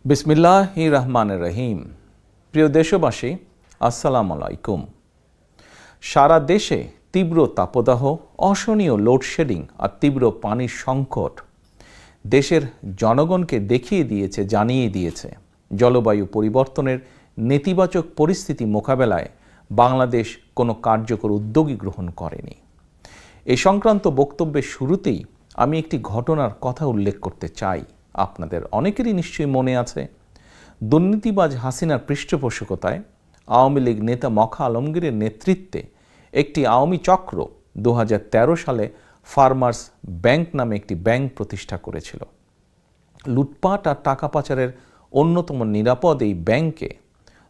বিসমিল্লাহির রহমানির রহিম। প্রিয় দেশবাসী, আসসালামু আলাইকুম। সারা দেশে তীব্র তাপদাহ, অসহনীয় লোডশেডিং আর তীব্র পানির সংকট দেশের জনগণকে দেখিয়ে দিয়েছে, জানিয়ে দিয়েছে জলবায়ু পরিবর্তনের নেতিবাচক পরিস্থিতি মোকাবেলায় বাংলাদেশ কোনো কার্যকর উদ্যোগই গ্রহণ করেনি। এই সংক্রান্ত বক্তব্যের শুরুতেই আমি একটি ঘটনার কথা উল্লেখ করতে চাই। আপনাদের অনেকেরই নিশ্চয়ই মনে আছে, দুর্নীতিবাজ হাসিনার পৃষ্ঠপোষকতায় আওয়ামী লীগ নেতা মখা আলমগীরের নেতৃত্বে একটি আওয়ামী চক্র 2013 সালে ফার্মার্স ব্যাংক নামে একটি ব্যাংক প্রতিষ্ঠা করেছিল। লুটপাট আর টাকা পাচারের অন্যতম নিরাপদ এই ব্যাংকে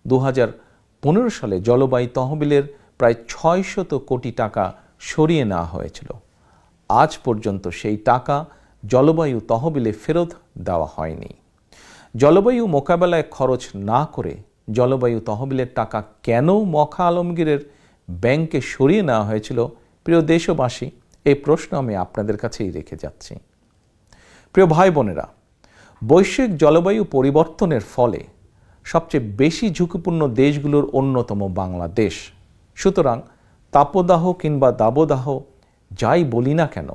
2015 সালে জলবায়ু তহবিলের প্রায় 600 কোটি টাকা সরিয়ে নেওয়া হয়েছিল। আজ পর্যন্ত সেই টাকা জলবায়ু তহবিলে ফেরত দেওয়া হয়নি। জলবায়ু মোকাবেলায় খরচ না করে জলবায়ু তহবিলের টাকা কেন মখা আলমগীরের ব্যাংকে সরিয়ে নেওয়া হয়েছিল? প্রিয় দেশবাসী, এই প্রশ্ন আমি আপনাদের কাছেই রেখে যাচ্ছি। প্রিয় ভাই বোনেরা, বৈশ্বিক জলবায়ু পরিবর্তনের ফলে সবচেয়ে বেশি ঝুঁকিপূর্ণ দেশগুলোর অন্যতম বাংলাদেশ। সুতরাং তাপদাহ কিংবা দাবদাহ যাই বলি না কেন,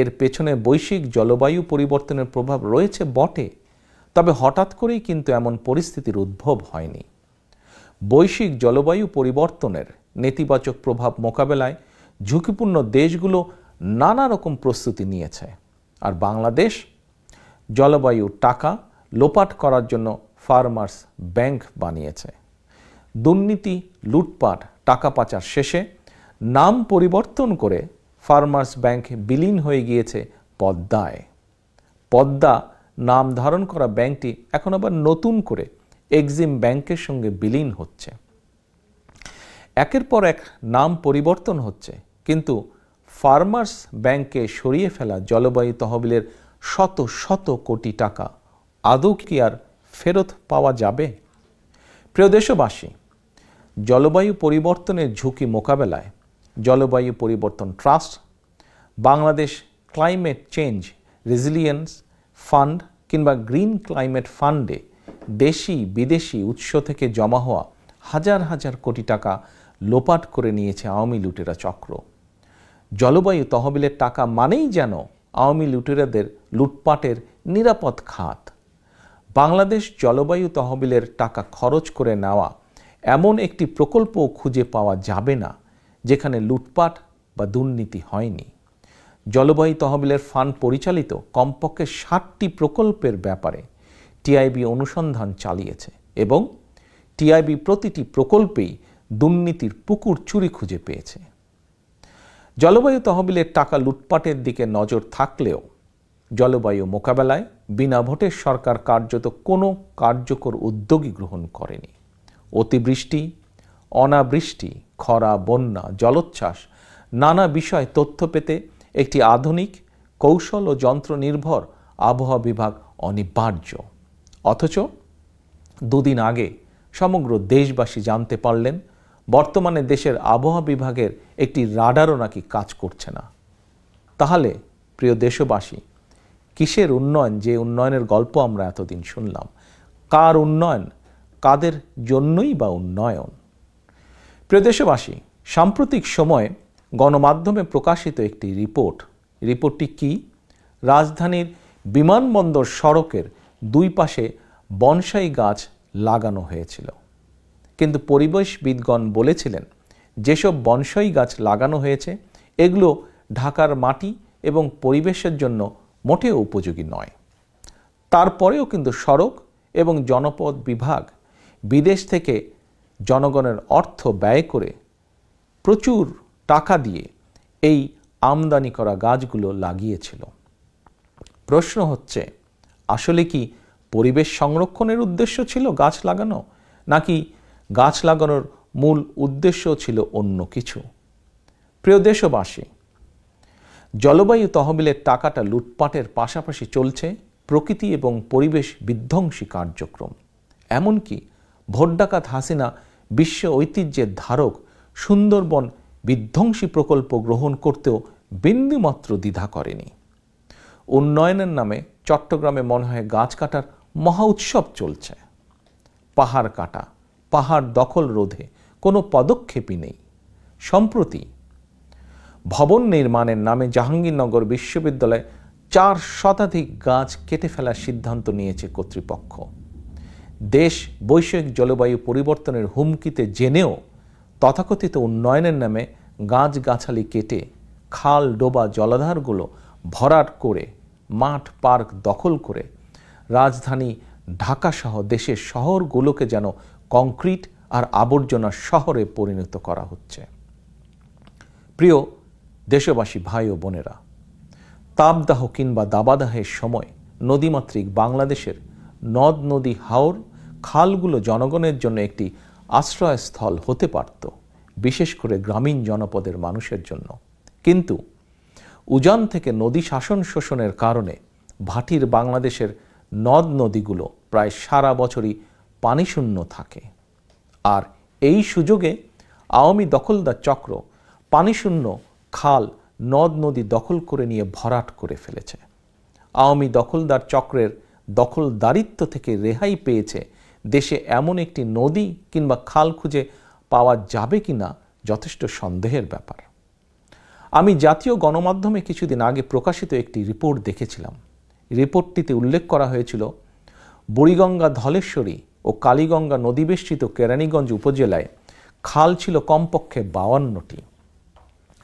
এর পেছনে বৈশ্বিক জলবায়ু পরিবর্তনের প্রভাব রয়েছে বটে, তবে হঠাৎ করেই কিন্তু এমন পরিস্থিতির উদ্ভব হয়নি। বৈশ্বিক জলবায়ু পরিবর্তনের নেতিবাচক প্রভাব মোকাবেলায় ঝুঁকিপূর্ণ দেশগুলো নানা রকম প্রস্তুতি নিয়েছে, আর বাংলাদেশ জলবায়ু টাকা লোপাট করার জন্য ফার্মার্স ব্যাংক বানিয়েছে। দুর্নীতি, লুটপাট, টাকা পাচার শেষে নাম পরিবর্তন করে ফার্মার্স ব্যাংক বিলীন হয়ে গিয়েছে পদ্মায়। পদ্মা নাম ধারণ করা ব্যাংকটি এখন আবার নতুন করে এক্সিম ব্যাংকের সঙ্গে বিলীন হচ্ছে। একের পর এক নাম পরিবর্তন হচ্ছে, কিন্তু ফার্মার্স ব্যাংকে সরিয়ে ফেলা জলবায়ু তহবিলের শত শত কোটি টাকা আদৌ কি আর ফেরত পাওয়া যাবে? প্রিয় দেশবাসী, জলবায়ু পরিবর্তনের ঝুঁকি মোকাবেলায় জলবায়ু পরিবর্তন trust, Bangladesh climate change resilience fund কিংবা গ্রিন ক্লাইমেট ফান্ডে দেশি বিদেশি উৎস থেকে জমা হওয়া হাজার হাজার কোটি টাকা লোপাট করে নিয়েছে আওয়ামী লুটেরা চক্র। জলবায়ু তহবিলের টাকা মানেই যেন আওয়ামী লুটেরাদের লুটপাটের নিরাপদ খাত। বাংলাদেশ জলবায়ু তহবিলের টাকা খরচ করে নেওয়া এমন একটি প্রকল্প খুঁজে পাওয়া যাবে না যেখানে লুটপাট বা দুর্নীতি হয়নি। জলবায়ু তহবিলের ফান্ড পরিচালিত কমপক্ষে 60টি প্রকল্পের ব্যাপারে টিআইবি অনুসন্ধান চালিয়েছে এবং টিআইবি প্রতিটি প্রকল্পেই দুর্নীতির পুকুর চুরি খুঁজে পেয়েছে। জলবায়ু তহবিলের টাকা লুটপাটের দিকে নজর থাকলেও জলবায়ু মোকাবেলায় বিনা ভোটে সরকার কার্যত কোনো কার্যকর উদ্যোগই গ্রহণ করেনি। অতিবৃষ্টি, অনাবৃষ্টি, খরা, বন্যা, জলোচ্ছ্বাস নানা বিষয় তথ্য পেতে একটি আধুনিক কৌশল ও যন্ত্র নির্ভর আবহাওয়া বিভাগ অনিবার্য। অথচ দুদিন আগে সমগ্র দেশবাসী জানতে পারলেন বর্তমানে দেশের আবহাওয়া বিভাগের একটি রাডারও নাকি কাজ করছে না। তাহলে প্রিয় দেশবাসী, কিসের উন্নয়ন? যে উন্নয়নের গল্প আমরা এতদিন শুনলাম, কার উন্নয়ন? কাদের জন্যই বা উন্নয়ন? প্রিয় দেশবাসী, সাম্প্রতিক সময়ে গণমাধ্যমে প্রকাশিত একটি রিপোর্টটি কি? রাজধানীর বিমানবন্দর সড়কের দুই পাশে বনসাই গাছ লাগানো হয়েছিল, কিন্তু পরিবেশবিদগণ বলেছিলেন যেসব বনসাই গাছ লাগানো হয়েছে এগুলো ঢাকার মাটি এবং পরিবেশের জন্য মোটেও উপযোগী নয়। তারপরেও কিন্তু সড়ক এবং জনপথ বিভাগ বিদেশ থেকে জনগণের অর্থ ব্যয় করে প্রচুর টাকা দিয়ে এই আমদানি করা গাছগুলো লাগিয়েছিল। প্রশ্ন হচ্ছে, আসলে কি পরিবেশ সংরক্ষণের উদ্দেশ্য ছিল গাছ লাগানো, নাকি গাছ লাগানোর মূল উদ্দেশ্য ছিল অন্য কিছু? প্রিয় দেশবাসী, জলবায়ু তহবিলের টাকাটা লুটপাটের পাশাপাশি চলছে প্রকৃতি এবং পরিবেশ বিধ্বংসী কার্যক্রম। এমনকি ভোট ডাকাত হাসিনা বিশ্ব ঐতিহ্যের ধারক সুন্দরবন বিধ্বংসী প্রকল্প গ্রহণ করতেও বিন্দুমাত্র দ্বিধা করেনি। উন্নয়নের নামে চট্টগ্রামে মনে হয় গাছ কাটার মহা উৎসব চলছে। পাহাড় কাটা, পাহাড় দখল রোধে কোনো পদক্ষেপই নেই। সম্প্রতি ভবন নির্মাণের নামে জাহাঙ্গীরনগর বিশ্ববিদ্যালয়ে 4 শতাধিক গাছ কেটে ফেলার সিদ্ধান্ত নিয়েছে কর্তৃপক্ষ। দেশ বৈশ্বিক জলবায়ু পরিবর্তনের হুমকিতে জেনেও তথাকথিত উন্নয়নের নামে গাছগাছালি কেটে খাল, ডোবা, জলাধারগুলো ভরাট করে মাঠ, পার্ক দখল করে রাজধানী ঢাকাসহ দেশের শহরগুলোকে যেন কংক্রিট আর আবর্জনার শহরে পরিণত করা হচ্ছে। প্রিয় দেশবাসী, ভাই ও বোনেরা, তাপদাহ কিংবা দাবাদাহের সময় নদীমাতৃক বাংলাদেশের নদ, নদী, হাওর, খালগুলো জনগণের জন্য একটি আশ্রয়স্থল হতে পারত, বিশেষ করে গ্রামীণ জনপদের মানুষের জন্য। কিন্তু উজান থেকে নদী শাসন শোষণের কারণে ভাটির বাংলাদেশের নদ নদীগুলো প্রায় সারা বছরই পানিশূন্য থাকে। আর এই সুযোগে আওয়ামী দখলদার চক্র পানিশূন্য খাল, নদ নদী দখল করে নিয়ে ভরাট করে ফেলেছে। আওয়ামী দখলদার চক্রের দখলদারিত্ব থেকে রেহাই পেয়েছে দেশে এমন একটি নদী কিংবা খাল খুঁজে পাওয়া যাবে কিনা যথেষ্ট সন্দেহের ব্যাপার। আমি জাতীয় গণমাধ্যমে কিছুদিন আগে প্রকাশিত একটি রিপোর্ট দেখেছিলাম। রিপোর্টটিতে উল্লেখ করা হয়েছিল, বুড়িগঙ্গা, ধলেশ্বরী ও কালীগঙ্গা নদীবেষ্টিত কেরানীগঞ্জ উপজেলায় খাল ছিল কমপক্ষে 52টি।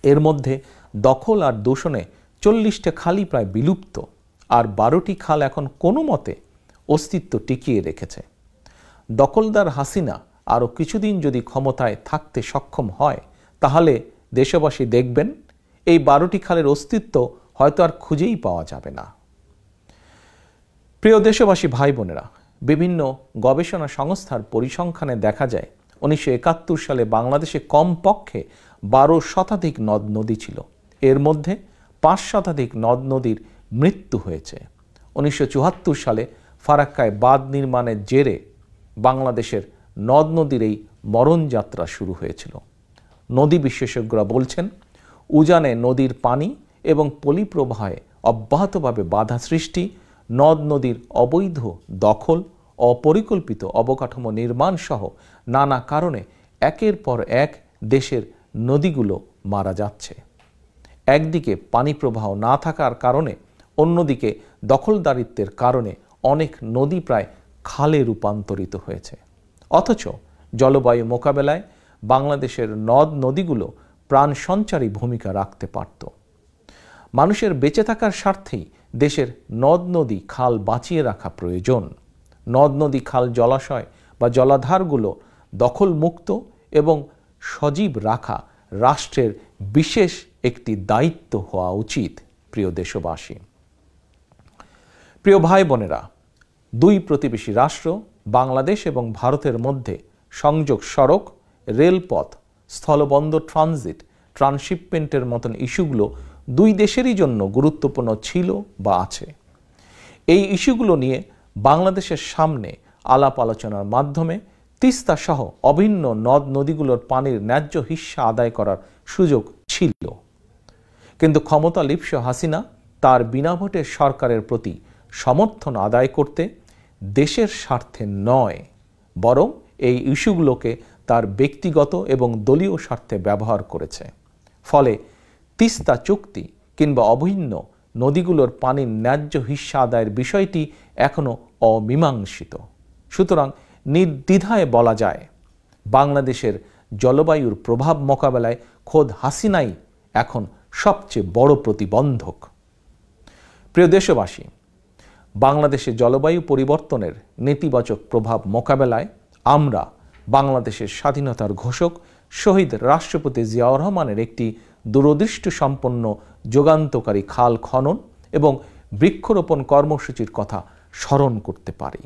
এর মধ্যে দখল আর দূষণে 40টা খালই প্রায় বিলুপ্ত, আর 12টি খাল এখন কোনো মতে অস্তিত্ব টিকিয়ে রেখেছে। দখলদার হাসিনা আরও কিছুদিন যদি ক্ষমতায় থাকতে সক্ষম হয়, তাহলে দেশবাসী দেখবেন এই 12টি খালের অস্তিত্ব হয়তো আর খুঁজেই পাওয়া যাবে না। প্রিয় দেশবাসী, ভাই বোনেরা, বিভিন্ন গবেষণা সংস্থার পরিসংখ্যানে দেখা যায় 1971 সালে বাংলাদেশে কমপক্ষে 12 শতাধিক নদ নদী ছিল। এর মধ্যে 5 শতাধিক নদ নদীর মৃত্যু হয়েছে। 1974 সালে ফারাক্কায় বাঁধ নির্মাণের জেরে বাংলাদেশের নদ নদীর এই মরণযাত্রা শুরু হয়েছিল। নদী বিশেষজ্ঞরা বলছেন, উজানে নদীর পানি এবং পলিপ্রবাহে অব্যাহতভাবে বাধা সৃষ্টি, নদ নদীর অবৈধ দখল, অপরিকল্পিত অবকাঠামো নির্মাণ সহ নানা কারণে একের পর এক দেশের নদীগুলো মারা যাচ্ছে। একদিকে পানি প্রবাহ না থাকার কারণে, অন্যদিকে দখলদারিত্বের কারণে অনেক নদী প্রায় খালে রূপান্তরিত হয়েছে। অথচ জলবায়ু মোকাবেলায় বাংলাদেশের নদ নদীগুলো প্রাণ সঞ্চারী ভূমিকা রাখতে পারত। মানুষের বেঁচে থাকার স্বার্থেই দেশের নদ নদী, খাল বাঁচিয়ে রাখা প্রয়োজন। নদ নদী, খাল, জলাশয় বা জলাধারগুলো দখলমুক্ত এবং সজীব রাখা রাষ্ট্রের বিশেষ একটি দায়িত্ব হওয়া উচিত। প্রিয় দেশবাসী, প্রিয় ভাই বোনেরা, 2 প্রতিবেশী রাষ্ট্র বাংলাদেশ এবং ভারতের মধ্যে সংযোগ সড়ক, রেলপথ, স্থলবন্দর, ট্রান্সশিপমেন্টের মতন ইস্যুগুলো 2 দেশেরই জন্য গুরুত্বপূর্ণ ছিল বা আছে। এই ইস্যুগুলো নিয়ে বাংলাদেশের সামনে আলাপ আলোচনার মাধ্যমে তিস্তা সহ অভিন্ন নদ নদীগুলোর পানির ন্যায্য হিস্সা আদায় করার সুযোগ ছিল। কিন্তু ক্ষমতা লিপ্স হাসিনা তার বিনা ভোটের সরকারের প্রতি সমর্থন আদায় করতে দেশের স্বার্থে নয়, বরং এই ইস্যুগুলোকে তার ব্যক্তিগত এবং দলীয় স্বার্থে ব্যবহার করেছে। ফলে তিস্তা চুক্তি কিংবা অভিন্ন নদীগুলোর পানির ন্যায্য হিস্সা আদায়ের বিষয়টি এখনও অমীমাংসিত। সুতরাং নির্দ্বিধায় বলা যায়, বাংলাদেশের জলবায়ুর প্রভাব মোকাবেলায় খোদ হাসিনাই এখন সবচেয়ে বড় প্রতিবন্ধক। প্রিয় দেশবাসী, বাংলাদেশে জলবায়ু পরিবর্তনের নেতিবাচক প্রভাব মোকাবেলায় আমরা বাংলাদেশের স্বাধীনতার ঘোষক শহীদ রাষ্ট্রপতি জিয়াউর রহমানের একটি দূরদৃষ্টি সম্পন্ন যুগান্তকারী খাল খনন এবং বৃক্ষরোপণ কর্মসূচির কথা স্মরণ করতে পারি।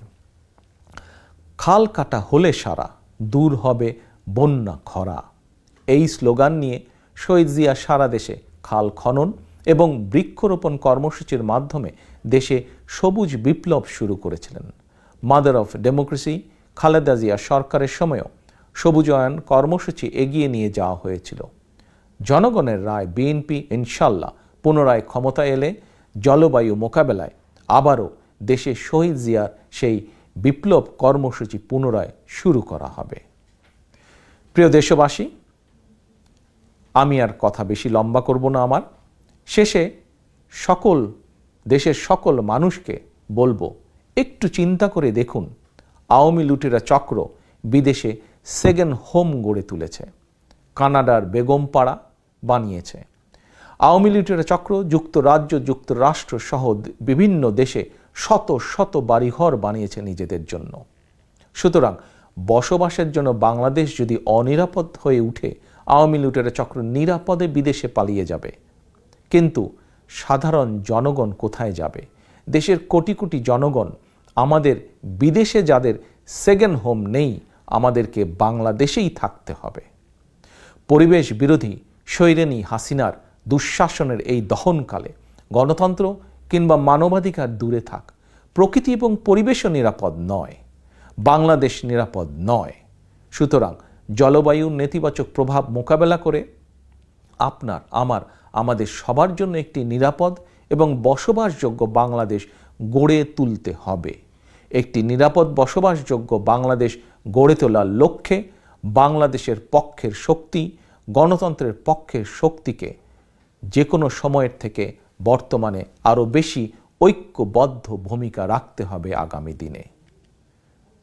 খাল কাটা হলে সারা, দূর হবে বন্যা খরা, এই স্লোগান নিয়ে শহীদ জিয়া সারা দেশে খাল খনন এবং বৃক্ষরোপণ কর্মসূচির মাধ্যমে দেশে সবুজ বিপ্লব শুরু করেছিলেন। Mother of democracy Khaleda Zia সরকারের সময়ও সবুজায়ন কর্মসূচি এগিয়ে নিয়ে যাওয়া হয়েছিল। জনগণের রায় বিএনপি ইনশাল্লাহ পুনরায় ক্ষমতায় এলে জলবায়ু মোকাবেলায় আবারও দেশে শহীদ জিয়ার সেই বিপ্লব কর্মসূচি পুনরায় শুরু করা হবে। প্রিয় দেশবাসী, আমি আর কথা বেশি লম্বা করব না। আমার শেষে দেশের সকল মানুষকে বলবো, একটু চিন্তা করে দেখুন, আওয়ামী লুটেরা চক্র বিদেশে সেকেন্ড হোম গড়ে তুলেছে, কানাডার বেগমপাড়া বানিয়েছে। আওয়ামী লুটেরা চক্র যুক্তরাজ্য, যুক্তরাষ্ট্র সহ বিভিন্ন দেশে শত শত বাড়িঘর বানিয়েছে নিজেদের জন্য। সুতরাং বসবাসের জন্য বাংলাদেশ যদি অনিরাপদ হয়ে উঠে, আওয়ামী লুটেরা চক্র নিরাপদে বিদেশে পালিয়ে যাবে। কিন্তু সাধারণ জনগণ কোথায় যাবে? দেশের কোটি কোটি জনগণ, আমাদের বিদেশে যাদের সেকেন্ড হোম নেই, আমাদেরকে বাংলাদেশেই থাকতে হবে। পরিবেশ বিরোধী স্বৈরানী হাসিনার দুঃশাসনের এই দহনকালে গণতন্ত্র কিংবা মানবাধিকার দূরে থাক, প্রকৃতি এবং পরিবেশও নিরাপদ নয়, বাংলাদেশ নিরাপদ নয়। সুতরাং জলবায়ুর নেতিবাচক প্রভাব মোকাবেলা করে আমাদের সবার জন্য একটি নিরাপদ এবং বসবাসযোগ্য বাংলাদেশ গড়ে তুলতে হবে। একটি নিরাপদ বসবাসযোগ্য বাংলাদেশ গড়ে তোলার লক্ষ্যে বাংলাদেশের পক্ষের শক্তি, গণতন্ত্রের পক্ষের শক্তিকে যে কোনো সময়ের থেকে বর্তমানে আরও বেশি ঐক্যবদ্ধ ভূমিকা রাখতে হবে আগামী দিনে।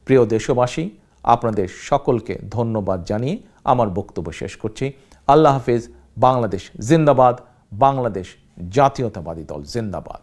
প্রিয় দেশবাসী, আপনাদের সকলকে ধন্যবাদ জানিয়ে আমার বক্তব্য শেষ করছি। আল্লাহ হাফেজ। বাংলাদেশ জিন্দাবাদ। বাংলাদেশ জাতীয়তাবাদী দল জিন্দাবাদ।